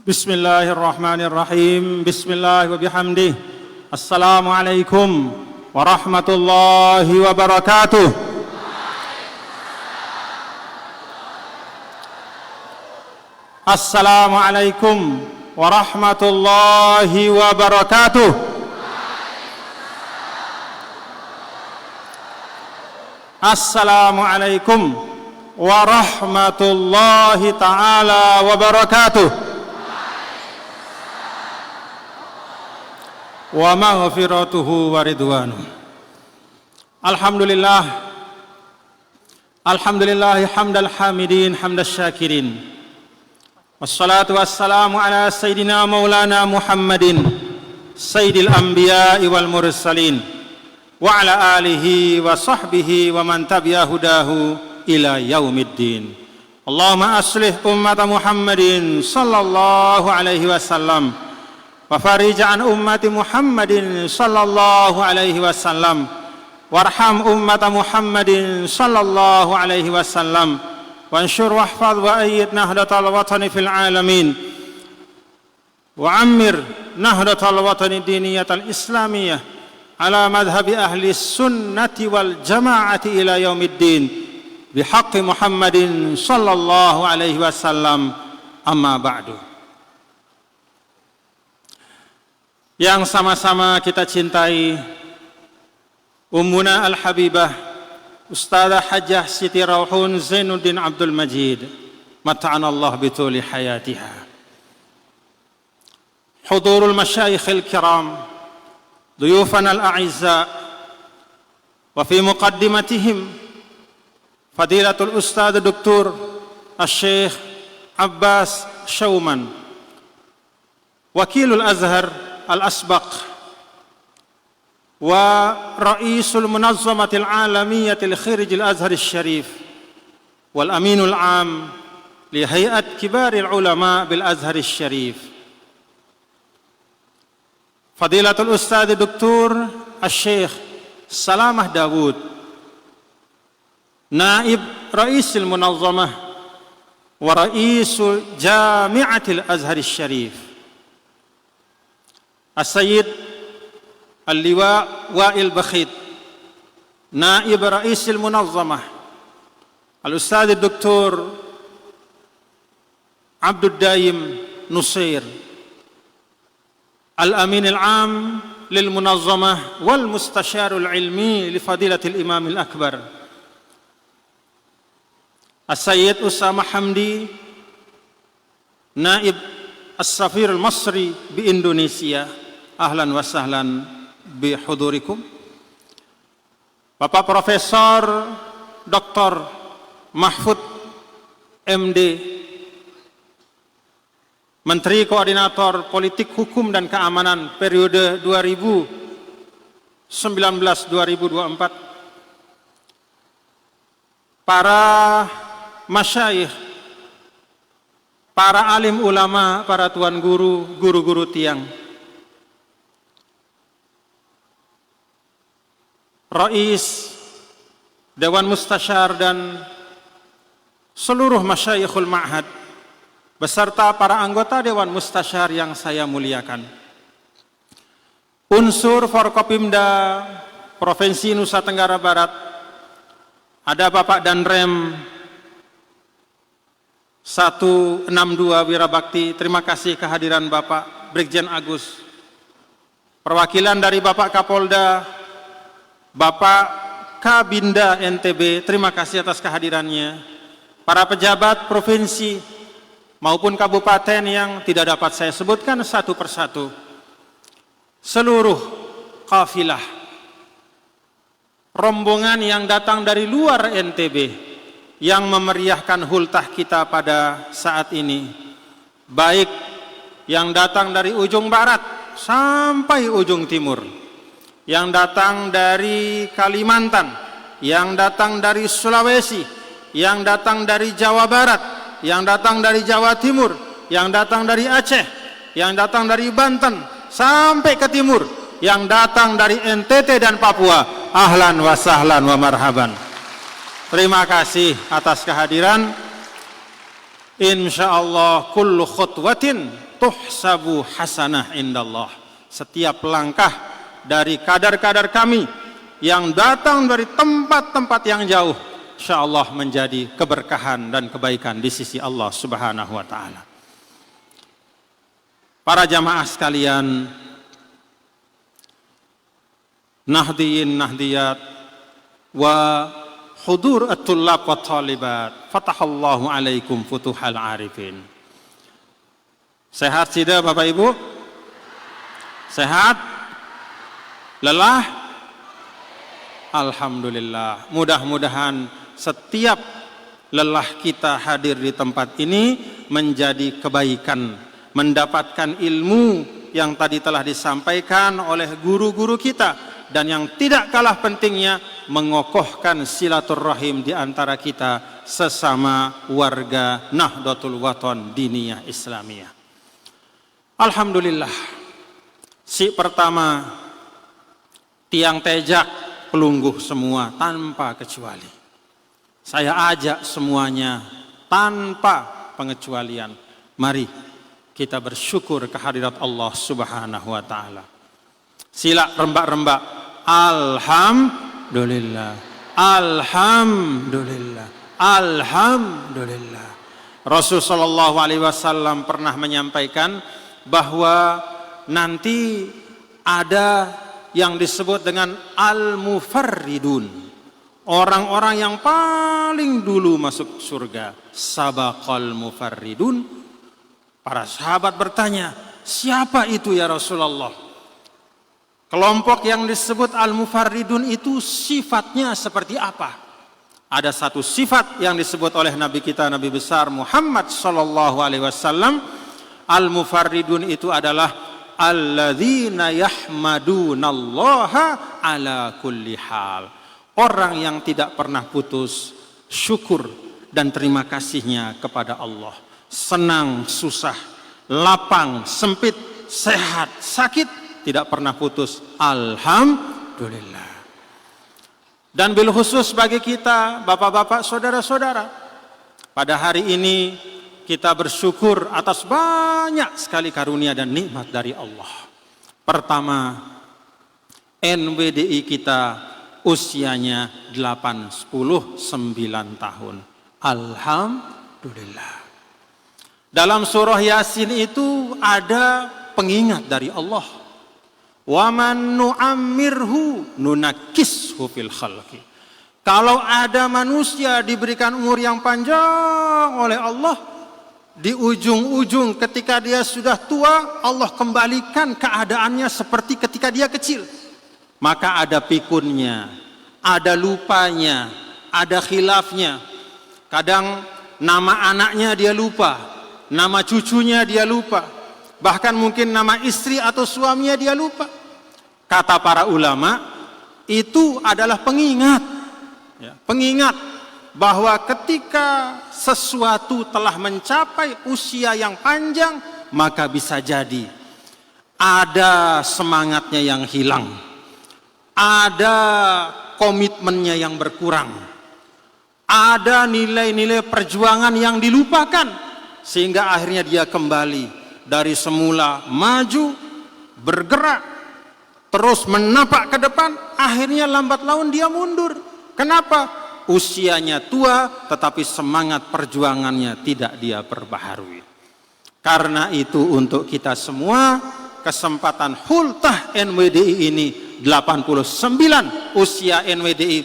Bismillahirrahmanirrahim. Bismillah wa bihamdih. Assalamualaikum warahmatullahi wabarakatuh. Assalamualaikum warahmatullahi wabarakatuh. Assalamualaikum warahmatullahi ta'ala wabarakatuh. Wa maghfiratuhu wa ridwanuh. Alhamdulillah hamdal hamidin hamdas syakirin. Wassalatu wassalamu ala sayyidina maulana Muhammadin sayyidil anbiya'i wal mursalin wa ala alihi wa sahbihi wa man tabi'a hudahu ila yaumiddin. Allahumma aslih ummata Muhammadin sallallahu alaihi wasallam wa farij an ummati Muhammadin sallallahu alaihi wasallam warham ummata Muhammadin sallallahu alaihi wasallam wanshur wahfaz wa ayyid nahdatal watani fil alamin wa ammir nahdatal watani diniyatal islamiyah ala madhhabi ahli sunnati wal jamaati ila yaumiddin bihaqqi Muhammadin sallallahu alaihi wasallam. Amma ba'du. Yang sama-sama kita cintai Ummuna Al-Habibah Ustadzah Hajjah Siti Rauhun Zainuddin Abdul Majid mata'anallah bituli hayatiha. Hudurul masyayikhil kiram, duyufan al-a'izza, wa fi muqaddimatihim Fadilatul Ustadz Dr. Al-Syekh Abbas Syauman, Wakilul Azhar Al-Asbaq wa Ra'isul Munazzamatil Alamiyatil Khirijil Azharil Syarif wal Aminul Am li Hay'at Kibaril Ulama bil Azharil Syarif Fadilatul Ustadz Dr. Al-Syekh Salamah Dawud, Naib Ra'isul Munazzamah wa Ra'isul Jami'atil Azharil Syarif As-Sayyid Al-Liwa Wa'il Bakhit, Naib Ra'isil Munazzamah Al-Ustadz Dr. Abdul Daim Nusair, Al-Amin Al-Am lil Munazzamah wal Mustasyarul Ilmi li Fadilatil Imam Al-Akbar As-Sayyid Usama Hamdi, Naib As-Safir Al-Masri bi Indonesia. Ahlan wa sahlan bi hudurikum. Bapak Profesor Dr. Mahfud MD, Menteri Koordinator Politik Hukum dan Keamanan periode 2019-2024. Para masyayikh, para alim ulama, para tuan guru, guru-guru tiang, Rais, Dewan Mustasyar dan seluruh masyayikhul ma'had beserta para anggota Dewan Mustasyar yang saya muliakan. Unsur Forkopimda Provinsi Nusa Tenggara Barat, ada Bapak Danrem 162 Wirabakti, terima kasih kehadiran Bapak Brigjen Agus. Perwakilan dari Bapak Kapolda, Bapak Kabinda NTB, terima kasih atas kehadirannya. Para pejabat provinsi maupun kabupaten yang tidak dapat saya sebutkan satu persatu. Seluruh kafilah, rombongan yang datang dari luar NTB yang memeriahkan hultah kita pada saat ini, baik yang datang dari ujung barat sampai ujung timur, yang datang dari Kalimantan, yang datang dari Sulawesi, yang datang dari Jawa Barat, yang datang dari Jawa Timur, yang datang dari Aceh, yang datang dari Banten sampai ke timur, yang datang dari NTT dan Papua. Ahlan wa sahlan wa marhaban. Terima kasih atas kehadiran. Insyaallah kullu khutwatin tuhsabu hasanah indallah. Setiap langkah dari kadar-kadar kami yang datang dari tempat-tempat yang jauh, insyaallah menjadi keberkahan dan kebaikan di sisi Allah Subhanahu wa taala. Para jamaah sekalian, nahdiyin nahdiyat wa hudur at-tullab wa talibat, fatahallahu alaikum futuhal arifin. Sehat tidak Bapak Ibu? Sehat? Lelah? Alhamdulillah. Mudah-mudahan setiap lelah kita hadir di tempat ini menjadi kebaikan, mendapatkan ilmu yang tadi telah disampaikan oleh guru-guru kita, dan yang tidak kalah pentingnya mengokohkan silaturahim di antara kita sesama warga Nahdlatul Wathon Diniyah Islamiyah. Alhamdulillah. Si pertama, tiang tejak pelungguh semua tanpa kecuali. Saya ajak semuanya tanpa pengecualian. Mari kita bersyukur kehadirat Allah Subhanahu wa taala. Sila rembak-rembak. Alhamdulillah. Alhamdulillah. Alhamdulillah. Rasul sallallahu alaihi wasallam pernah menyampaikan bahwa nanti ada yang disebut dengan al-mufarridun, orang-orang yang paling dulu masuk surga. Sabaqal mufarridun. Para sahabat bertanya, siapa itu ya Rasulullah? Kelompok yang disebut al-mufarridun itu sifatnya seperti apa? Ada satu sifat yang disebut oleh Nabi kita, Nabi besar Muhammad sallallahu alaihi wasallam. Al-mufarridun itu adalah alladzina yahmadunallaha ala kulli hal. Orang yang tidak pernah putus syukur dan terima kasihnya kepada Allah. Senang, susah, lapang, sempit, sehat, sakit, tidak pernah putus. Alhamdulillah. Dan bil khusus bagi kita, bapak-bapak, saudara-saudara, pada hari ini kita bersyukur atas banyak sekali karunia dan nikmat dari Allah. Pertama, NWDI kita usianya 8, 10, 9 tahun. Alhamdulillah. Dalam surah Yasin itu ada pengingat dari Allah. Wa man nu'ammirhu nunakkishu fil khalqi. Kalau ada manusia diberikan umur yang panjang oleh Allah, di ujung-ujung ketika dia sudah tua, Allah kembalikan keadaannya seperti ketika dia kecil. Maka ada pikunnya, ada lupanya, ada khilafnya. Kadang nama anaknya dia lupa, nama cucunya dia lupa, bahkan mungkin nama istri atau suaminya dia lupa. Kata para ulama, itu adalah pengingat, ya, pengingat bahwa ketika sesuatu telah mencapai usia yang panjang, maka bisa jadi ada semangatnya yang hilang, ada komitmennya yang berkurang, ada nilai-nilai perjuangan yang dilupakan, sehingga akhirnya dia kembali dari semula maju, bergerak, terus menapak ke depan, akhirnya lambat laun dia mundur. Kenapa? Usianya tua, tetapi semangat perjuangannya tidak dia perbaharui. Karena itu untuk kita semua, kesempatan hultah NWDI ini 89 usia NWDI,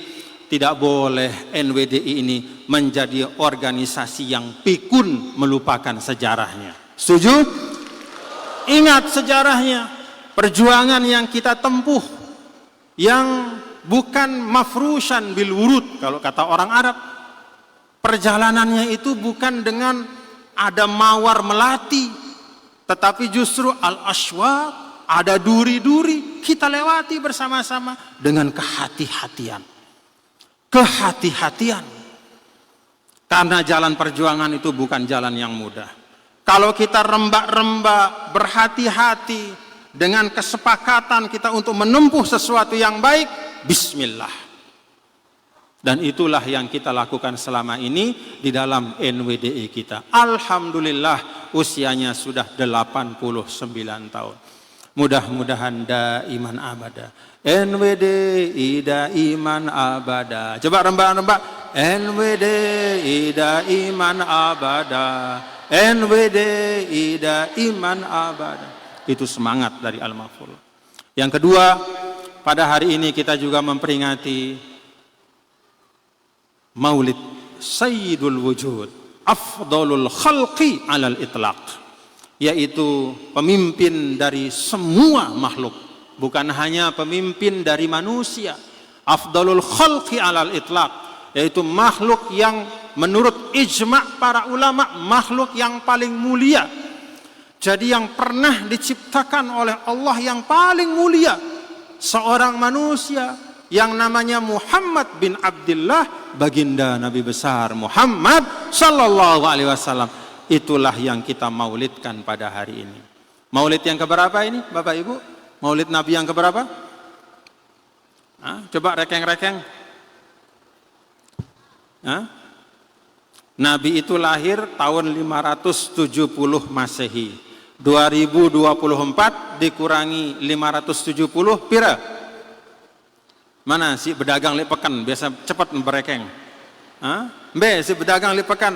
tidak boleh NWDI ini menjadi organisasi yang pikun melupakan sejarahnya. Setuju? Ingat sejarahnya, perjuangan yang kita tempuh, yang bukan mafrushan bil wurud kalau kata orang Arab. Perjalanannya itu bukan dengan ada mawar melati, tetapi justru al-aswaq, ada duri-duri, kita lewati bersama-sama dengan kehati-hatian. Kehati-hatian. Karena jalan perjuangan itu bukan jalan yang mudah. Kalau kita rembak-rembak, berhati-hati dengan kesepakatan kita untuk menempuh sesuatu yang baik, bismillah. Dan itulah yang kita lakukan selama ini di dalam NWDI kita. Alhamdulillah, usianya sudah 89 tahun. Mudah-mudahan daiman abada. NWDI daiman abada. Coba rembak-rembak. NWDI daiman abada. NWDI daiman abada. Itu semangat dari Al-Mahfuz. Yang kedua, pada hari ini kita juga memperingati Maulid Sayyidul Wujud, afdalul khalqi alal itlaq, yaitu pemimpin dari semua makhluk, bukan hanya pemimpin dari manusia. Afdalul khalqi alal itlaq, yaitu makhluk yang menurut ijma' para ulama makhluk yang paling mulia. Jadi yang pernah diciptakan oleh Allah yang paling mulia, seorang manusia yang namanya Muhammad bin Abdullah, baginda Nabi besar Muhammad sallallahu alaihi wasallam. Itulah yang kita maulidkan pada hari ini. Maulid yang keberapa ini Bapak Ibu? Maulid Nabi yang keberapa? Coba rekeng-rekeng. Nabi itu lahir tahun 570 Masehi. 2024 dikurangi 570 pira? Mana si pedagang lipekan biasa cepat berekeng. Si pedagang lipekan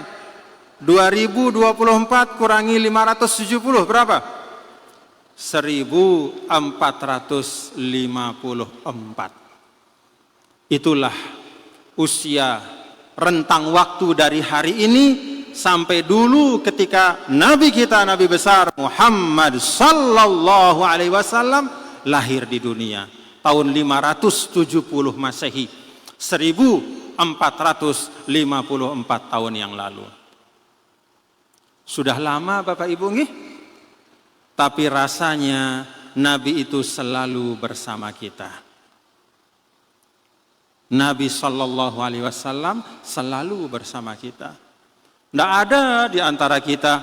2024 kurangi 570 berapa? 1454. Itulah usia rentang waktu dari hari ini sampai dulu ketika Nabi kita, Nabi besar Muhammad sallallahu alaihi wasallam lahir di dunia tahun 570 Masehi, 1454 tahun yang lalu. Sudah lama Bapak Ibu nggih? Tapi rasanya Nabi itu selalu bersama kita. Nabi sallallahu alaihi wasallam selalu bersama kita. Tidak ada di antara kita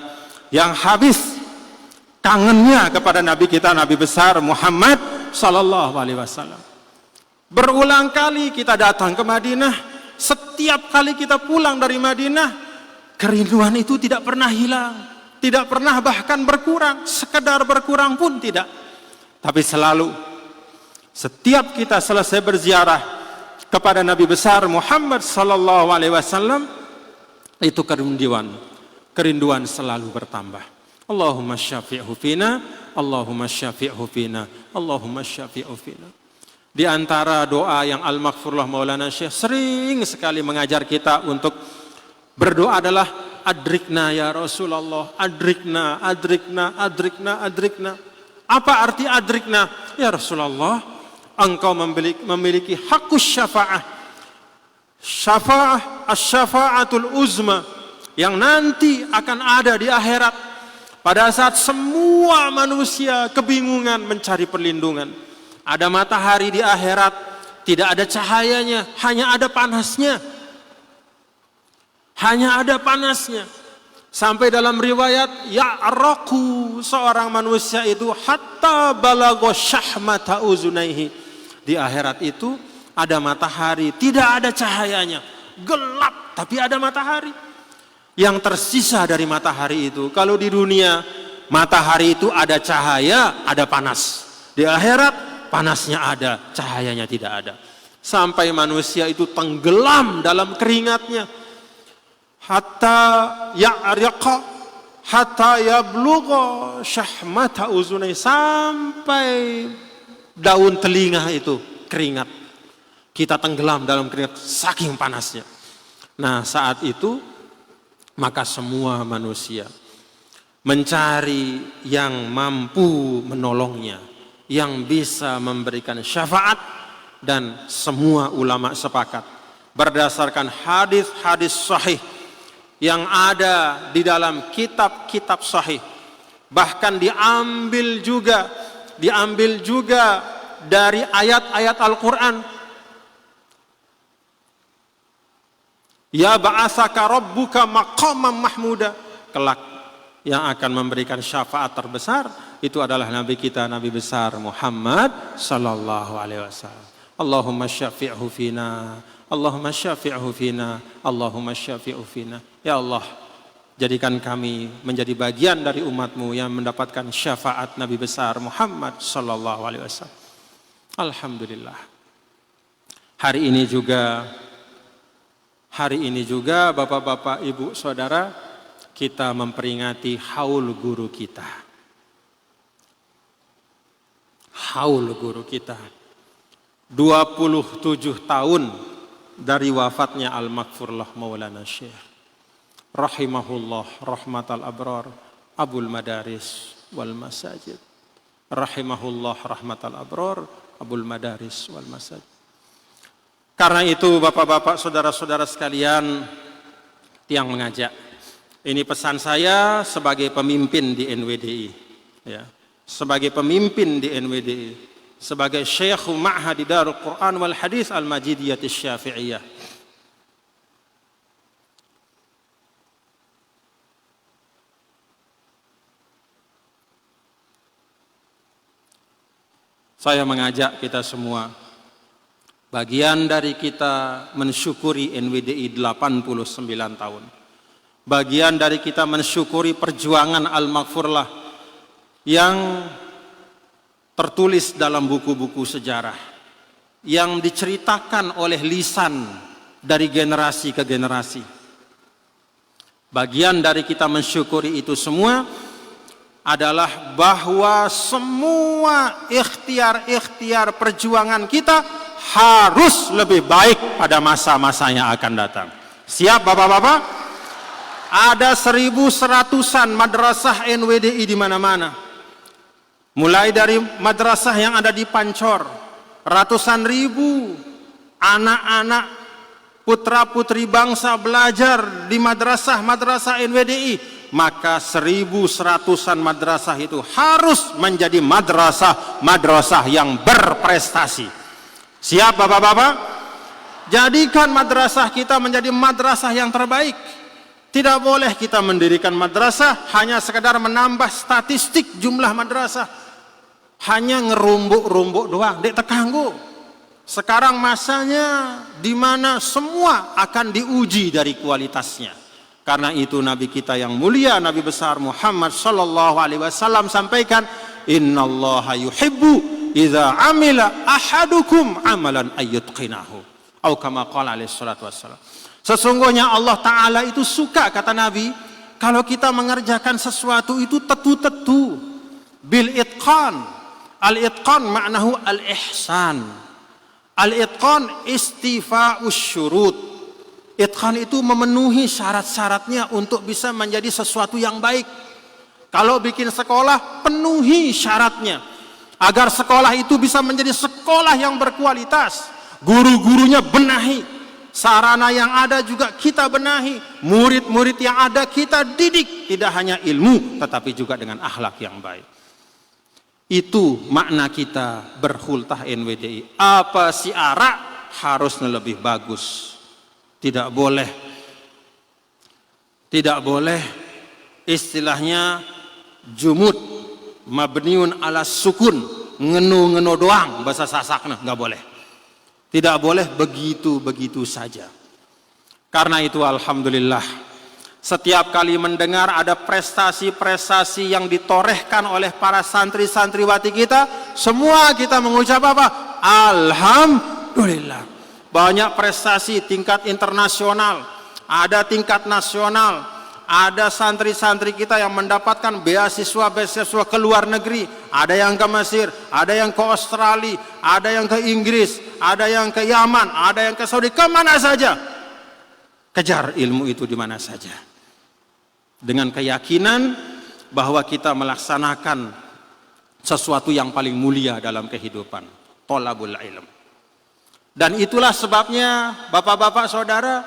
yang habis kangennya kepada Nabi kita, Nabi besar Muhammad sallallahu alaihi wasallam. Berulang kali kita datang ke Madinah, setiap kali kita pulang dari Madinah, kerinduan itu tidak pernah hilang, tidak pernah bahkan berkurang, sekedar berkurang pun tidak. Tapi selalu setiap kita selesai berziarah kepada Nabi besar Muhammad sallallahu alaihi wasallam, itu kerinduan selalu bertambah. Allahumma syafi'hu fina, Allahumma syafi'hu fina, Allahumma syafi'hu fina. Di antara doa yang Al-Maghfurullah Maulana Syekh sering sekali mengajar kita untuk berdoa adalah adrikna ya Rasulullah, adrikna, adrikna, adrikna, adrikna. Apa arti adrikna? Ya Rasulullah, engkau memiliki hakus syafa'ah. Syafa'ah, asy-syafa'atul uzma, yang nanti akan ada di akhirat pada saat semua manusia kebingungan mencari perlindungan. Ada matahari di akhirat, tidak ada cahayanya, hanya ada panasnya. Hanya ada panasnya. Sampai dalam riwayat, ya'raqu, seorang manusia itu hatta balagha syahmata uzunaihi. Di akhirat itu ada matahari, tidak ada cahayanya, gelap tapi ada matahari. Yang tersisa dari matahari itu, kalau di dunia matahari itu ada cahaya, ada panas. Di akhirat panasnya ada, cahayanya tidak ada. Sampai manusia itu tenggelam dalam keringatnya. Hatta ya'riqa, hatta yablugha syahmata uzunai, sampai daun telinga itu keringat. Kita tenggelam dalam keringat saking panasnya. Nah, saat itu maka semua manusia mencari yang mampu menolongnya, yang bisa memberikan syafaat, dan semua ulama sepakat berdasarkan hadis-hadis sahih yang ada di dalam kitab-kitab sahih, bahkan diambil juga dari ayat-ayat Al-Quran. Ya ba'atsaka rabbuka maqaman mahmuda, kelak yang akan memberikan syafaat terbesar itu adalah Nabi kita, Nabi besar Muhammad sallallahu alaihi wasallam. Allahumma syafi'hu fina, Allahumma syafi'hu fina, Allahumma syafi'hu fina. Ya Allah, Jadikan kami menjadi bagian dari umat-Mu yang mendapatkan syafaat Nabi besar Muhammad sallallahu alaihi wasallam. Alhamdulillah. Hari ini juga Bapak-bapak, Ibu, Saudara, kita memperingati haul guru kita. Haul guru kita. 27 tahun dari wafatnya Al-Maghfurlah Maulana Syekh rahimahullah rahmatal abrar Abul Madaris wal Masajid. Rahimahullah rahmatal abrar Abul Madaris wal Masajid. Karena itu Bapak-bapak, saudara-saudara sekalian, tiang mengajak. Ini pesan saya sebagai pemimpin di NWDI, ya. Sebagai pemimpin di NWDI, sebagai Syekh Ma'had Darul Quran wal Hadis Al-Majidiyah Syafi'iyah. Saya mengajak kita semua, bagian dari kita mensyukuri NWDI 89 tahun. Bagian dari kita mensyukuri perjuangan Al-Maghfurlah yang tertulis dalam buku-buku sejarah, yang diceritakan oleh lisan dari generasi ke generasi. Bagian dari kita mensyukuri itu semua adalah bahwa semua ikhtiar-ikhtiar perjuangan kita harus lebih baik pada masa-masa yang akan datang. Siap Bapak-bapak? Ada 1.100-an madrasah NWDI di mana-mana. Mulai dari madrasah yang ada di Pancor, ratusan ribu anak-anak putra-putri bangsa belajar di madrasah-madrasah NWDI. Maka 1.100-an madrasah itu harus menjadi madrasah-madrasah yang berprestasi. Siap Bapak-bapak? Jadikan madrasah kita menjadi madrasah yang terbaik. Tidak boleh kita mendirikan madrasah hanya sekedar menambah statistik jumlah madrasah, hanya ngerumbuk-rumbuk doang, dek tekanggu. Sekarang masanya di mana semua akan diuji dari kualitasnya. Karena itu Nabi kita yang mulia, Nabi besar Muhammad sallallahu alaihi wasallam sampaikan, innallaha yuhibbu idza amila ahadukum amalan ayyutqinahu. Atau kama qala alaihi salatu wassalam. Sesungguhnya Allah Ta'ala itu suka, kata Nabi, kalau kita mengerjakan sesuatu itu tetu-tetu, bil itqan. Al-itqan maknahu al-ihsan. Al-itqan istifa'us syurut. Itqan itu memenuhi syarat-syaratnya untuk bisa menjadi sesuatu yang baik. Kalau bikin sekolah, penuhi syaratnya agar sekolah itu bisa menjadi sekolah yang berkualitas. Guru-gurunya benahi, sarana yang ada juga kita benahi, murid-murid yang ada kita didik, tidak hanya ilmu tetapi juga dengan akhlak yang baik. Itu makna kita berhultah NWDI. Apa syiara harusnya lebih bagus. Tidak boleh istilahnya jumud mabniun ala sukun, ngenu-ngenu doang bahasa Sasakna, nggak boleh. Tidak boleh begitu saja. Karena itu alhamdulillah, setiap kali mendengar ada prestasi-prestasi yang ditorehkan oleh para santri-santriwati kita, semua kita mengucap apa? Alhamdulillah. Banyak prestasi tingkat internasional, ada tingkat nasional, ada santri-santri kita yang mendapatkan beasiswa ke luar negeri, ada yang ke Mesir, ada yang ke Australia, ada yang ke Inggris, ada yang ke Yaman, ada yang ke Saudi, kemana saja. Kejar ilmu itu di mana saja. Dengan keyakinan bahwa kita melaksanakan sesuatu yang paling mulia dalam kehidupan, thalabul ilm. Dan itulah sebabnya Bapak-bapak saudara,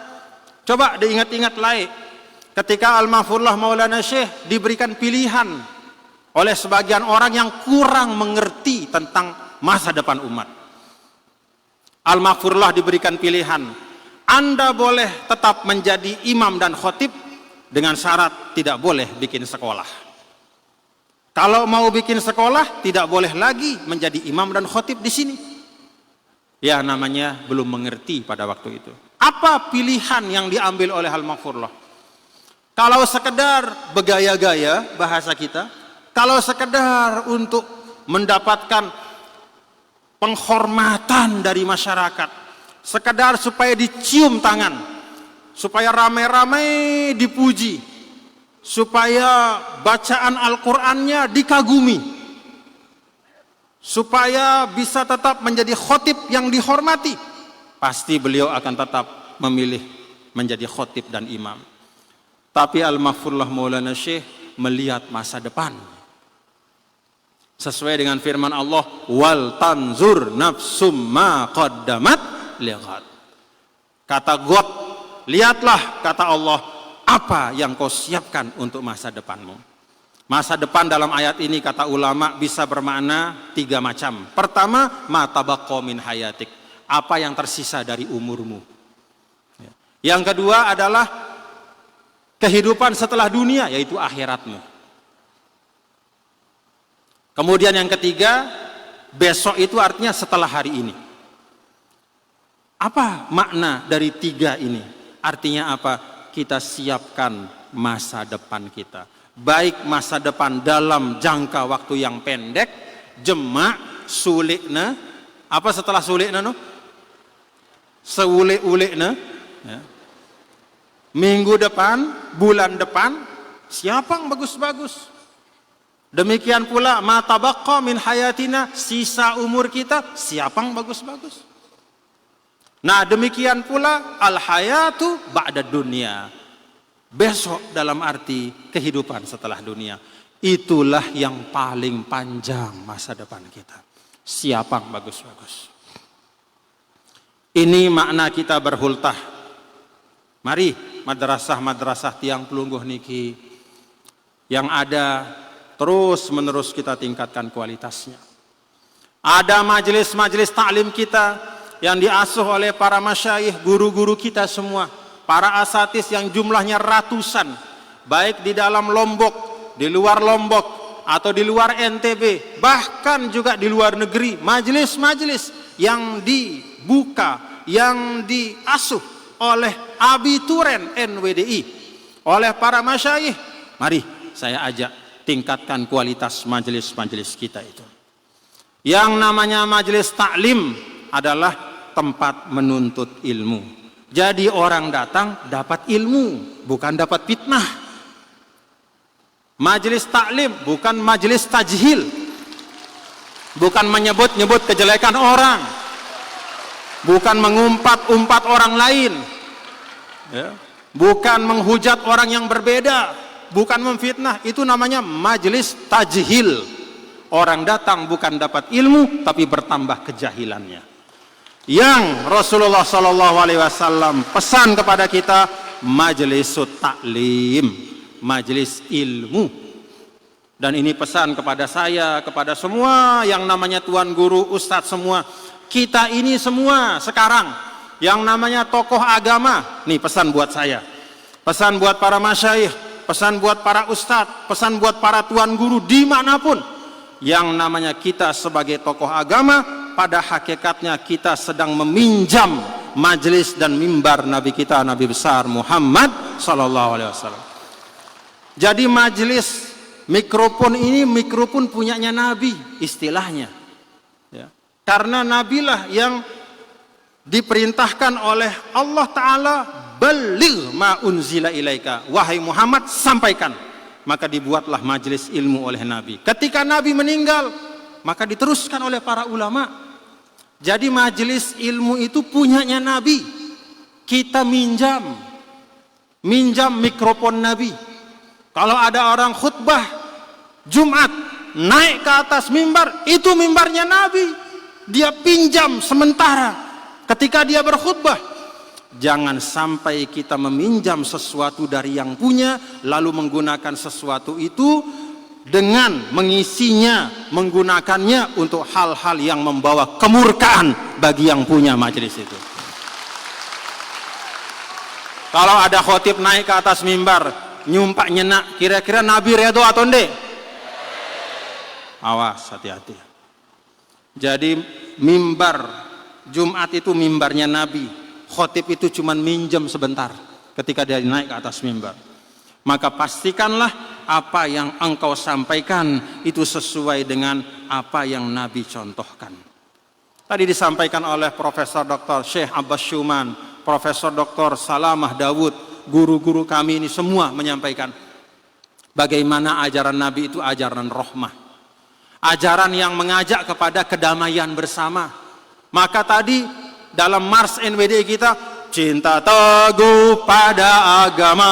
coba diingat-ingat lagi ketika Al-Maghfurlah Maulana Syekh diberikan pilihan oleh sebagian orang yang kurang mengerti tentang masa depan umat. Al-Maghfurlah diberikan pilihan, Anda boleh tetap menjadi imam dan khotib dengan syarat tidak boleh bikin sekolah. Kalau mau bikin sekolah tidak boleh lagi menjadi imam dan khotib di sini. Ya namanya belum mengerti pada waktu itu. Apa pilihan yang diambil oleh Al-Maghfurlah? Kalau sekedar bergaya-gaya bahasa kita, kalau sekedar untuk mendapatkan penghormatan dari masyarakat, sekedar supaya dicium tangan, supaya ramai-ramai dipuji, supaya bacaan Al-Qur'annya dikagumi, supaya bisa tetap menjadi khotib yang dihormati, pasti beliau akan tetap memilih menjadi khotib dan imam. Tapi Al-Mahfurullah Maulana Syekh melihat masa depan. Sesuai dengan firman Allah, wal tanzur nafsum ma qaddamat lighad. Kata God, lihatlah, kata Allah, apa yang kau siapkan untuk masa depanmu. Masa depan dalam ayat ini kata ulama bisa bermakna 3 macam. Pertama, ma tabaqqa min hayatik, apa yang tersisa dari umurmu. Yang kedua adalah kehidupan setelah dunia, yaitu akhiratmu. Kemudian yang ketiga, besok itu artinya setelah hari ini. Apa makna dari 3 ini? Artinya apa? Kita siapkan masa depan kita. Baik masa depan dalam jangka waktu yang pendek, jemak, sulikna. Apa setelah sulikna? No? Seulek-ulekna. Ya. Minggu depan, bulan depan, siapa yang bagus-bagus. Demikian pula ma tabaqqa min hayatina, sisa umur kita, siapa yang bagus-bagus. Nah, demikian pula al hayatu ba'da dunia. Besok dalam arti kehidupan setelah dunia. Itulah yang paling panjang masa depan kita. Siapa yang bagus-bagus. Ini makna kita berhultah. Mari madrasah-madrasah tiang pelungguh niki yang ada terus menerus kita tingkatkan kualitasnya. Ada majelis-majelis taklim kita yang diasuh oleh para masyayikh, guru-guru kita semua, para asatis yang jumlahnya ratusan, baik di dalam Lombok, di luar Lombok, atau di luar NTB, bahkan juga di luar negeri, majelis-majelis yang dibuka, yang diasuh oleh abituren NWDI, oleh para masyayikh. Mari saya ajak tingkatkan kualitas majelis-majelis kita itu. Yang namanya majelis taklim adalah tempat menuntut ilmu. Jadi orang datang dapat ilmu, bukan dapat fitnah. Majelis taklim bukan majelis tajhil, bukan menyebut-nyebut kejelekan orang, bukan mengumpat-umpat orang lain, ya. Bukan menghujat orang yang berbeda, bukan memfitnah. Itu namanya majelis tajhil. Orang datang bukan dapat ilmu, tapi bertambah kejahilannya. Yang Rasulullah SAW pesan kepada kita, majelis taklim, majelis ilmu. Dan ini pesan kepada saya, kepada semua yang namanya tuan guru, ustadz semua. Kita ini semua sekarang yang namanya tokoh agama, nih pesan buat saya, pesan buat para masyayikh, pesan buat para ustadz, pesan buat para tuan guru dimanapun. Yang namanya kita sebagai tokoh agama, pada hakikatnya kita sedang meminjam majelis dan mimbar Nabi kita, Nabi besar Muhammad SAW. Jadi majelis mikrofon ini mikrofon punyanya Nabi istilahnya, ya. Karena Nabilah yang diperintahkan oleh Allah Ta'ala, baligh ma unzila ilaika, wahai Muhammad sampaikan. Maka dibuatlah majelis ilmu oleh Nabi. Ketika Nabi meninggal, maka diteruskan oleh para ulama. Jadi majelis ilmu itu punyanya Nabi. Kita minjam mikrofon Nabi. Kalau ada orang khutbah Jumat naik ke atas mimbar, itu mimbarnya Nabi. Dia pinjam sementara ketika dia berkhutbah. Jangan sampai kita meminjam sesuatu dari yang punya, lalu menggunakan sesuatu itu dengan mengisinya, menggunakannya untuk hal-hal yang membawa kemurkaan bagi yang punya majelis itu. Kalau ada khotib naik ke atas mimbar, nyumpak nyenak, kira-kira Nabi redho atau enggak? Awas, hati-hati. Jadi mimbar Jumat itu mimbarnya Nabi. Khotib itu cuma minjem sebentar ketika dia naik ke atas mimbar. Maka pastikanlah apa yang engkau sampaikan itu sesuai dengan apa yang Nabi contohkan. Tadi disampaikan oleh Profesor Dr. Syekh Abbas Syuman, Profesor Dr. Salamah Dawud, guru-guru kami ini semua menyampaikan bagaimana ajaran Nabi itu ajaran rahmah. Ajaran yang mengajak kepada kedamaian bersama. Maka tadi dalam Mars NWD kita, cinta teguh pada agama,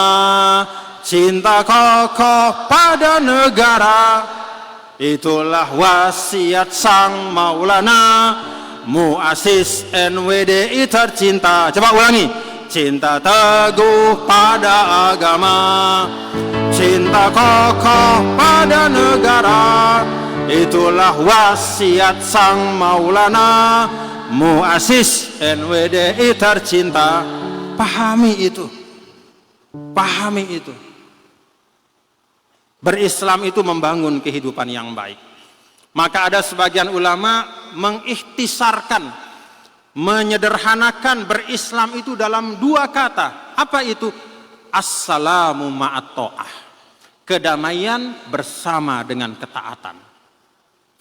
cinta kokoh pada negara, itulah wasiat sang Maulana, muassis NWDI tercinta. Coba ulangi. Cinta teguh pada agama, cinta kokoh pada negara, itulah wasiat sang Maulana, muassis NWDI tercinta. Pahami itu. Pahami itu. Berislam itu membangun kehidupan yang baik. Maka ada sebagian ulama mengikhtisarkan, menyederhanakan berislam itu dalam 2 kata. Apa itu? Assalamu ma'at ta'ah. Kedamaian bersama dengan ketaatan.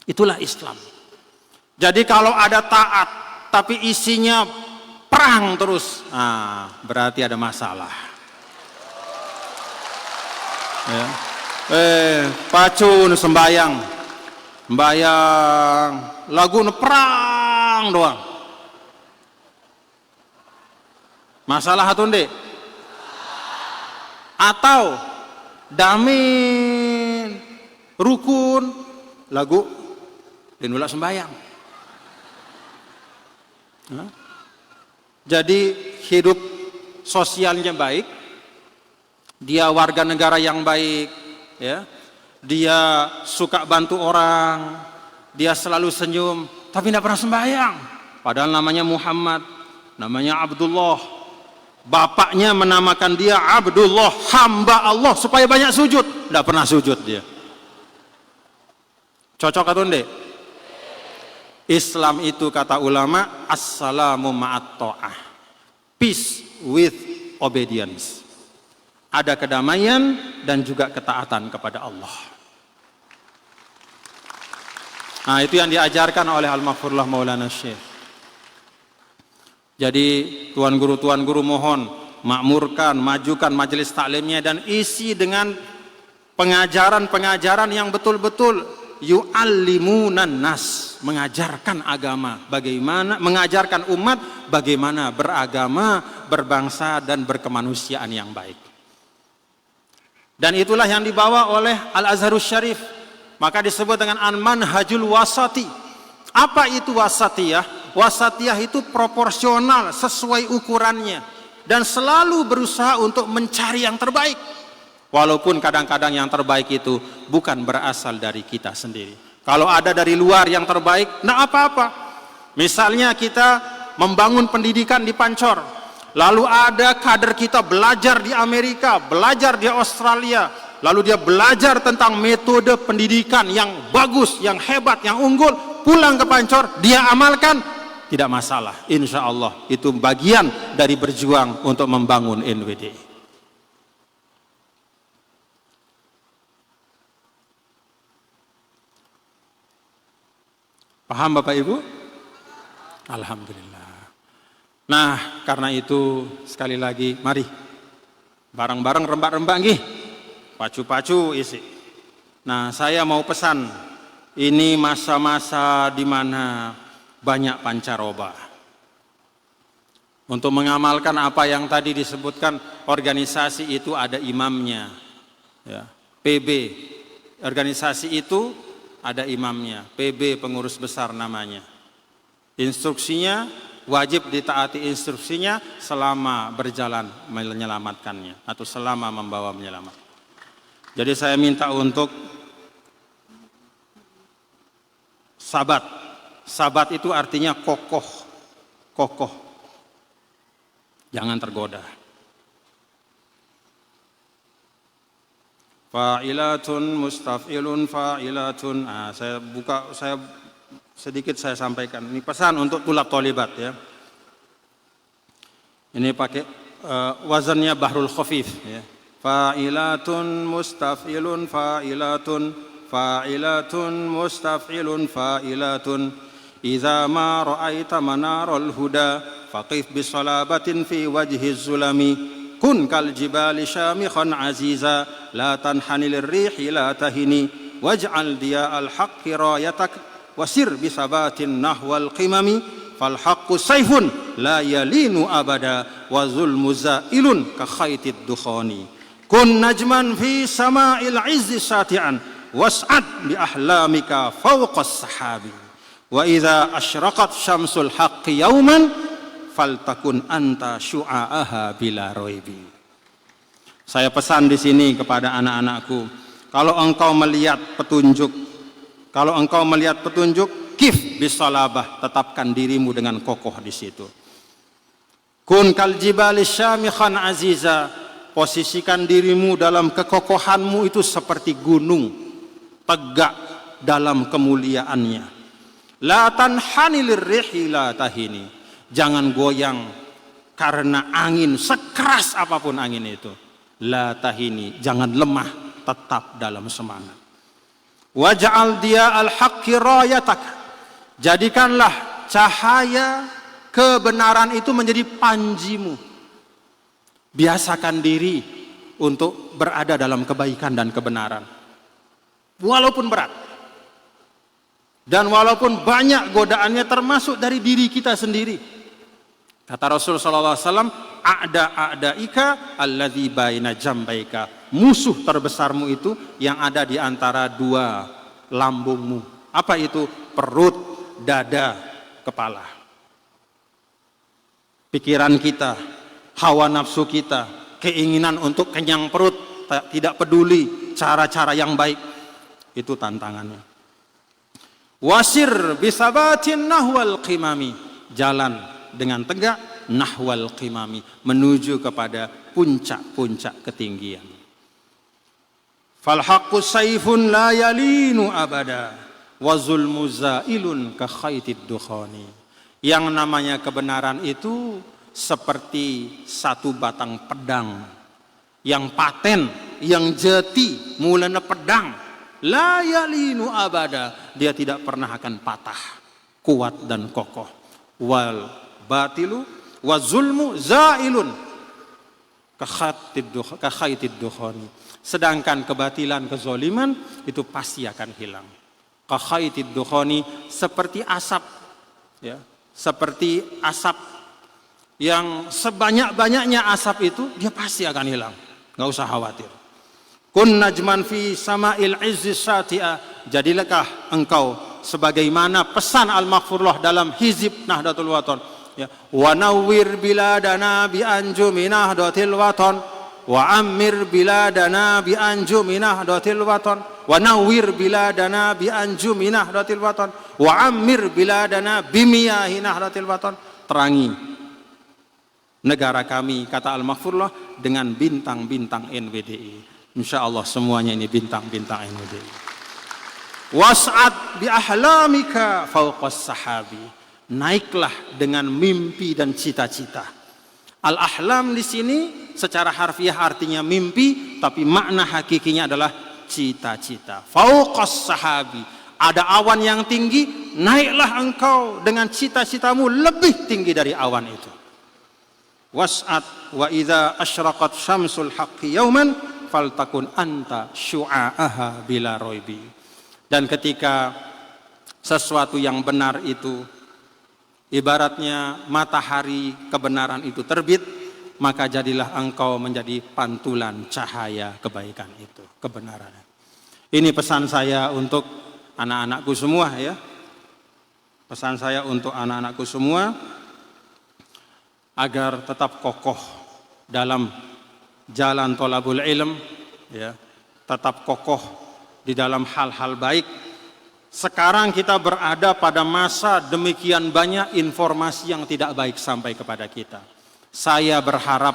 Itulah Islam. Jadi kalau ada taat tapi isinya perang terus, berarti ada masalah. Ya. Pacun sembayang lagu perang doang. Masalah hatunde. Atau damin rukun lagu dinulak sembayang. Jadi hidup sosialnya baik, dia warga negara yang baik, ya, dia suka bantu orang, dia selalu senyum, tapi tidak pernah sembahyang. Padahal namanya Muhammad, namanya Abdullah, bapaknya menamakan dia Abdullah, hamba Allah, supaya banyak sujud, tidak pernah sujud dia. Cocok atau enggak? Islam itu kata ulama, assalamu ma'at ta'ah, peace with obedience. Ada kedamaian dan juga ketaatan kepada Allah. Nah, itu yang diajarkan oleh Al-Maghfurullah Maulana Syekh. Jadi tuan guru mohon makmurkan, majukan majelis taklimnya dan isi dengan pengajaran-pengajaran yang betul-betul yu'allimunan nas, mengajarkan agama, bagaimana mengajarkan umat bagaimana beragama, berbangsa dan berkemanusiaan yang baik. Dan itulah yang dibawa oleh Al-Azharus Syarif. Maka disebut dengan Al-Manhajul Wasati. Apa itu wasatiyah? Wasatiyah itu proporsional sesuai ukurannya dan selalu berusaha untuk mencari yang terbaik. Walaupun kadang-kadang yang terbaik itu bukan berasal dari kita sendiri. Kalau ada dari luar yang terbaik, nah apa-apa. Misalnya kita membangun pendidikan di Pancor, lalu ada kader kita belajar di Amerika, belajar di Australia, lalu dia belajar tentang metode pendidikan yang bagus, yang hebat, yang unggul, pulang ke Pancor, dia amalkan, tidak masalah. Insya Allah itu bagian dari berjuang untuk membangun NWD. Paham Bapak Ibu? Alhamdulillah. Nah, karena itu sekali lagi mari bareng-bareng rembak-rembak nggih. Pacu-pacu isi. Nah, saya mau pesan, ini masa-masa di mana banyak pancaroba. Untuk mengamalkan apa yang tadi disebutkan, organisasi itu ada imamnya. Ya, PB. Organisasi itu ada imamnya, PB pengurus besar namanya. Instruksinya wajib ditaati, instruksinya selama berjalan menyelamatkannya atau selama membawa menyelamat. Jadi saya minta untuk sabat. Sabat itu artinya kokoh, kokoh. Jangan tergoda. Fa'ilatun mustaf'ilun fa'ilatun. Nah, saya sedikit saya sampaikan. Ini pesan untuk tulab tholibat ya. Ini pakai wazannya Bahrul Khafif ya. fa'ilatun mustaf'ilun fa'ilatun fa'ilatun mustaf'ilun fa'ilatun idza ma ra'aita manaral huda faqif bisalabatin fi wajhi zulami kun kal jibali syamikhan aziza la tanhanil rihi la tahini waj'al dia al haqqi rayatak wasir bisabatin nahwal qimami fal haqqu sayfun la yalinu abada wa zulmu zailun ka khaitid dukhani kun najman fi sama'il izzi sati'an was'ad bi ahlamika fawqas sahabi wa idza asyraqat syamsul haqqi yauman faltakun anta syu'a'aha bila raibi. Saya pesan di sini kepada anak-anakku, kalau engkau melihat petunjuk, kif bisalabah, tetapkan dirimu dengan kokoh di situ. Kun kal jibali syamikhan aziza, posisikan dirimu dalam kekokohanmu itu seperti gunung tegak dalam kemuliaannya. La tanhanil rihi la tahini, jangan goyang karena angin sekeras apapun angin itu. La tahini, jangan lemah, tetap dalam semangat. Waj'al dia al-haqqi rayatak, jadikanlah cahaya kebenaran itu menjadi panjimu. Biasakan diri untuk berada dalam kebaikan dan kebenaran, walaupun berat dan walaupun banyak godaannya, termasuk dari diri kita sendiri. Kata Rasul sallallahu alaihi wasallam, a'da'ika alladzi baina jambaika, musuh terbesarmu itu yang ada di antara dua lambungmu. Apa itu? Perut, dada, kepala. Pikiran kita, hawa nafsu kita, keinginan untuk kenyang perut, tidak peduli cara-cara yang baik, itu tantangannya. Wasir bisabatin nahwal qimami, jalan dengan tegak nahwal qimami, menuju kepada puncak-puncak ketinggian. Fal haqqu sayfun la yalinu abada wa zulmu zailun ka khaitid dukhani. Yang namanya kebenaran itu seperti satu batang pedang yang paten, yang jati, mulana pedang, la yalinu abada, dia tidak pernah akan patah, kuat dan kokoh. Wal batilu wa zulmu zailun ka khaitid dukhani, sedangkan kebatilan, kezoliman itu pasti akan hilang. Ka khaitid dukhani, seperti asap, ya, seperti asap yang sebanyak-banyaknya asap itu dia pasti akan hilang, nggak usah khawatir. Kun najman fi sama'il izzi sati'a, jadilahkah engkau sebagaimana pesan Al-Maghfurullah dalam hizib Nahdlatul Wathon, ya, wa nawwir biladana bi anjumi Nahdlatul Wathon wa ammir biladana bi anjumi Nahdlatul Wathon wa nawwir biladana bi anjumi Nahdlatul Wathon wa ammir biladana bi miyahi Nahdlatul Wathon, terangi negara kami, kata Al-Maghfurullah, dengan bintang-bintang NWDI. Insya Allah semuanya ini bintang-bintang NWDI. Was'ad bi ahlamika fawqas sahabi, naiklah dengan mimpi dan cita-cita. Al-ahlam di sini secara harfiah artinya mimpi, tapi makna hakikinya adalah cita-cita. Fawqas sahabi, ada awan yang tinggi, naiklah engkau dengan cita-citamu lebih tinggi dari awan itu. Was'ad wa idza asyraqat syamsul haqqi yauman faltakun anta syu'a'aha bila raibi. Dan ketika sesuatu yang benar itu, ibaratnya matahari kebenaran itu terbit, maka jadilah engkau menjadi pantulan cahaya kebaikan itu, kebenaran. Ini pesan saya untuk anak-anakku semua, ya. Pesan saya untuk anak-anakku semua, agar tetap kokoh dalam jalan thalabul ilm, ya, tetap kokoh di dalam hal-hal baik. Sekarang kita berada pada masa demikian banyak informasi yang tidak baik sampai kepada kita. Saya berharap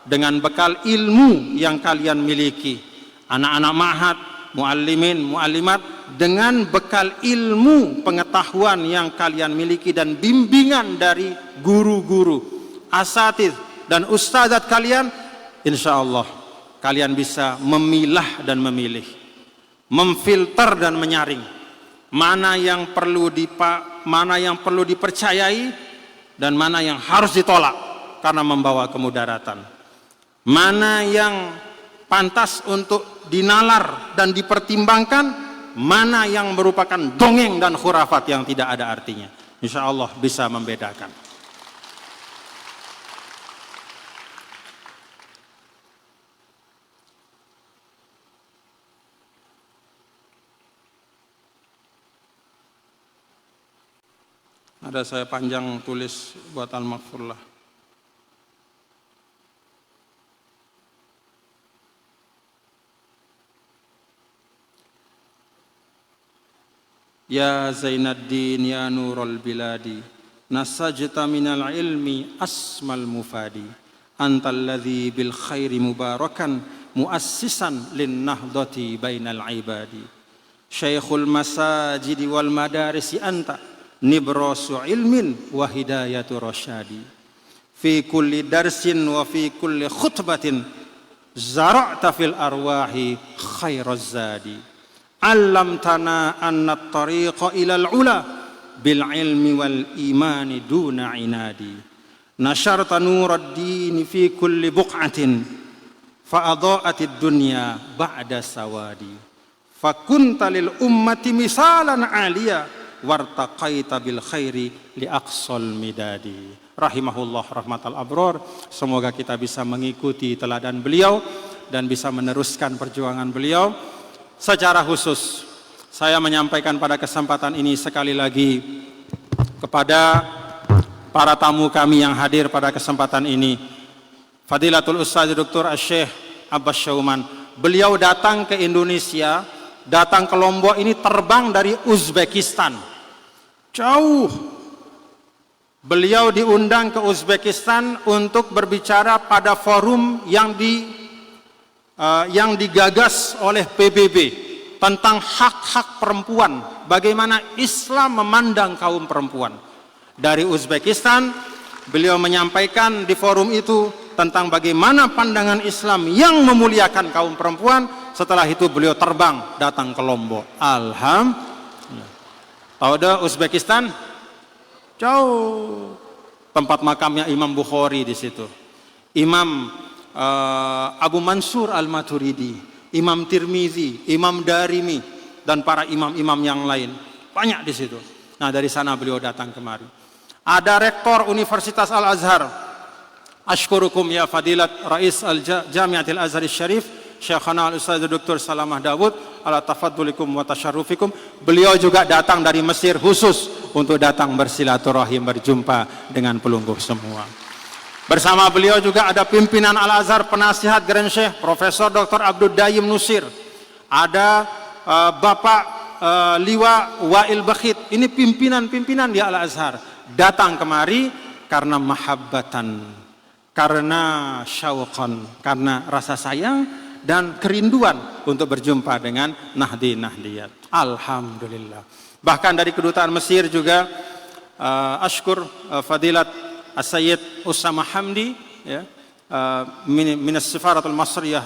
dengan bekal ilmu yang kalian miliki, anak-anak ma'had, muallimin, muallimat, dengan bekal ilmu pengetahuan yang kalian miliki dan bimbingan dari guru-guru, asatidz dan ustadzat kalian, insya Allah kalian bisa memilah dan memilih, memfilter dan menyaring mana yang perlu dipercayai dan mana yang harus ditolak karena membawa kemudaratan, mana yang pantas untuk dinalar dan dipertimbangkan, mana yang merupakan dongeng dan khurafat yang tidak ada artinya. Insya Allah bisa membedakan. Ada saya panjang tulis buat Al-Maghfurlah. Ya Zainaddin ya Nurul Biladi, nasajta minal ilmi asmal mufadi, antal ladzi bil khairi mubarakan muassisan lin nahdati bainal ibadi. Syekhul masajidi wal madarisi anta, nibrasu ilmin wa hidayatu rasyadi. Fi kulli darsin wa fi kulli khutbatin zara'ta fil arwahi khairaz zadi. Allamtana anna at-tariqa ilal ula bil ilmi wal imani duna inadi. Nasharta nurad din fi kulli buq'atin fa adaa'atid dunya ba'da sawadi. Fakunta lil ummati misalan 'aliya wartaqaita bil khairi li aqsal midadi. Rahimahullah rahmatal abror. Semoga kita bisa mengikuti teladan beliau dan bisa meneruskan perjuangan beliau. Secara khusus saya menyampaikan pada kesempatan ini sekali lagi kepada para tamu kami yang hadir pada kesempatan ini, Fadilatul Ustaz Dr. Asy-Syaikh Abbas Syauman. Beliau datang ke Indonesia, datang ke Lombok ini terbang dari Uzbekistan. Jauh. Beliau diundang ke Uzbekistan untuk berbicara pada forum yang digagas oleh PBB tentang hak-hak perempuan, bagaimana Islam memandang kaum perempuan. Dari Uzbekistan, beliau menyampaikan di forum itu tentang bagaimana pandangan Islam yang memuliakan kaum perempuan. Setelah itu beliau terbang datang ke Lombok. Alhamdulillah. Tahu dah Uzbekistan? Jauh. Tempat makamnya Imam Bukhari di situ. Imam Abu Mansur Al-Maturidi, Imam Tirmizi, Imam Darimi, dan para imam-imam yang lain. Banyak di situ. Nah, dari sana beliau datang kemari. Ada rektor Universitas Al-Azhar. Ashkurukum ya Fadilat Rais Al-Jamiatil Azhar Syarif, Syekhana Al-Ustaz Dr. Salamah Dawud, ala tafaddulikum wa tasharrufikum. Beliau juga datang dari Mesir khusus untuk datang bersilaturahim, berjumpa dengan pelungguh semua. Bersama beliau juga ada pimpinan Al-Azhar, penasihat Grand Syekh Profesor Dr. Abdul Daim Nusir. Ada Bapak Liwa Wail Bakhit. Ini pimpinan-pimpinan di Al-Azhar. Datang kemari karena mahabbatan, karena syauqan, karena rasa sayang dan kerinduan untuk berjumpa dengan nahdi-nahdiyat. Alhamdulillah. Bahkan dari kedutaan Mesir juga ashkur Fadilat As-Sayyid Usama Hamdi ya, Minas Sifaratul Masriyah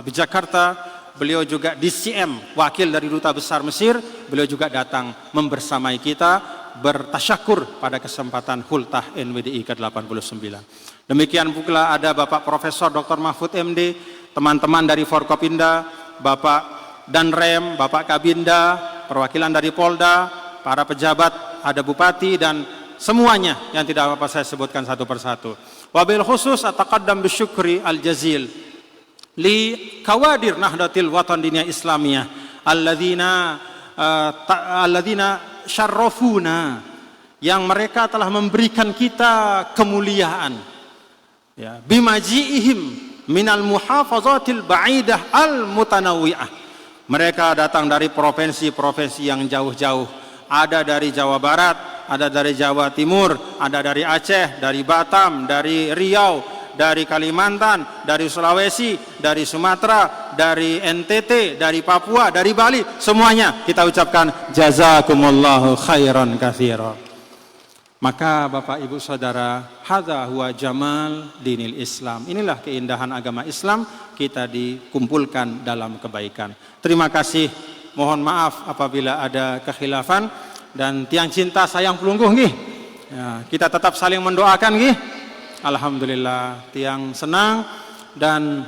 di Jakarta. Beliau juga DCM, wakil dari Duta Besar Mesir. Beliau juga datang membersamai kita bertasyakur pada kesempatan Hultah NWDI ke-89. Demikian pula ada Bapak Profesor Dr. Mahfud MD, teman-teman dari Forkopinda, Bapak Danrem, Bapak Kabinda, perwakilan dari Polda, para pejabat, ada Bupati dan semuanya yang tidak apa saya sebutkan satu persatu. Wabil khusus ataqaddam bisyukri al-jazil li kawadir Nahdlatul Watan Diniyah Islamiyah alladzina syarrafuna, yang mereka telah memberikan kita kemuliaan ya, bimaji'ihim minal muhafazatil ba'idah al-mutanawwi'ah. Mereka datang dari provinsi-provinsi yang jauh-jauh. Ada dari Jawa Barat, ada dari Jawa Timur, ada dari Aceh, dari Batam, dari Riau, dari Kalimantan, dari Sulawesi, dari Sumatera, dari NTT, dari Papua, dari Bali. Semuanya kita ucapkan jazakumullahu khairan katsira. Maka Bapak Ibu Saudara, hadza huwa jamal dinil Islam. Inilah keindahan agama Islam, kita dikumpulkan dalam kebaikan. Terima kasih, mohon maaf apabila ada kekhilafan, dan tiang cinta sayang pelungguh nggih. Ya, kita tetap saling mendoakan nggih. Alhamdulillah, tiang senang. Dan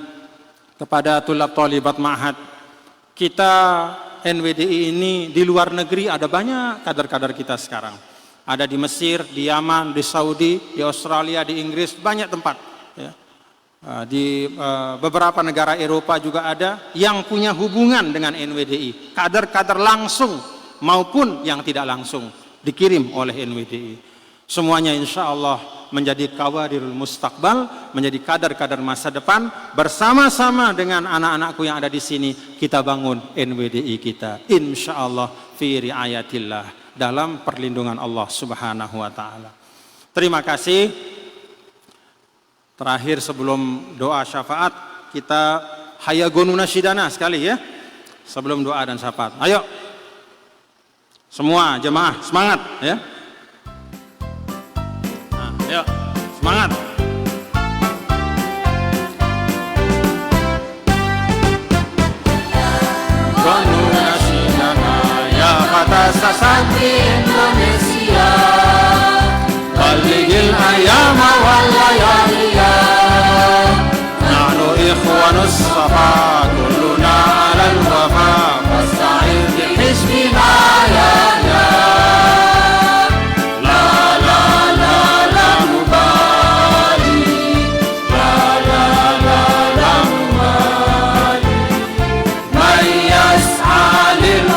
kepada tulab tholibat ma'had, kita NWDI ini di luar negeri ada banyak kader-kader kita sekarang. Ada di Mesir, di Yaman, di Saudi, di Australia, di Inggris, banyak tempat. Ya. Di beberapa negara Eropa juga ada yang punya hubungan dengan NWDI. Kader-kader langsung maupun yang tidak langsung dikirim oleh NWDI. Semuanya insya Allah menjadi kawadirul mustaqbal, menjadi kader-kader masa depan. Bersama-sama dengan anak-anakku yang ada di sini, kita bangun NWDI kita. Insya Allah fi riayatillah, dalam perlindungan Allah Subhanahu wa taala. Terima kasih. Terakhir sebelum doa syafaat, kita hayagonu nasyidana sekali ya. Sebelum doa dan syafaat. Ayo. Semua jemaah semangat ya. Nah, ayo, semangat. Sasantri Indonesia, baligil ayama wal layaliya, nahnu ikhwanus safa, kulluna alal wafa, fasta'in bi hizbina ya ya. La la la la mubali, la la la la mubali, man yas'a lil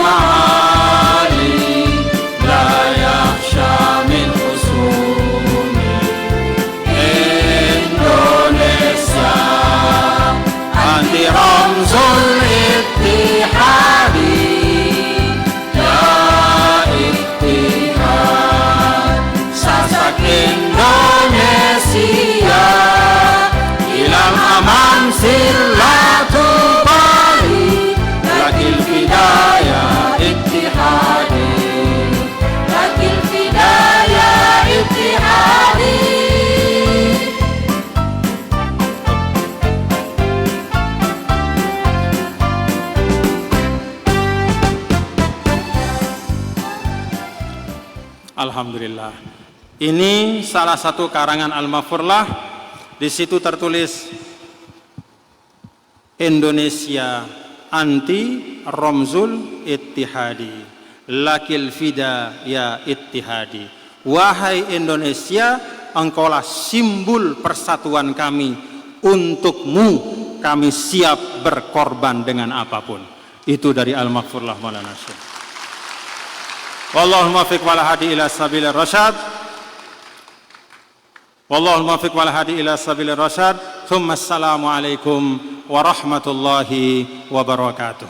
Ramzul Ittihadi, ya Ittihad, sasak Indonesia, ilal aman silatubari, lakil fidaya Ittihadi, lakil fidaya Ittihadi. Alhamdulillah. Ini salah satu karangan Al-Mafurlah. Di situ tertulis Indonesia anti Ramzul Ittihadi, lakil fida ya Ittihadi. Wahai Indonesia, engkaulah simbol persatuan kami. Untukmu kami siap berkorban dengan apapun. Itu dari Al-Mafurlah Maulana Syekh. Wallahul muwaffiq wal hadi ila sabilir rasyad. Wallahul muwaffiq wal hadi ila sabilir rasyad. Tsumma assalamu alaikum warahmatullahi wabarakatuh.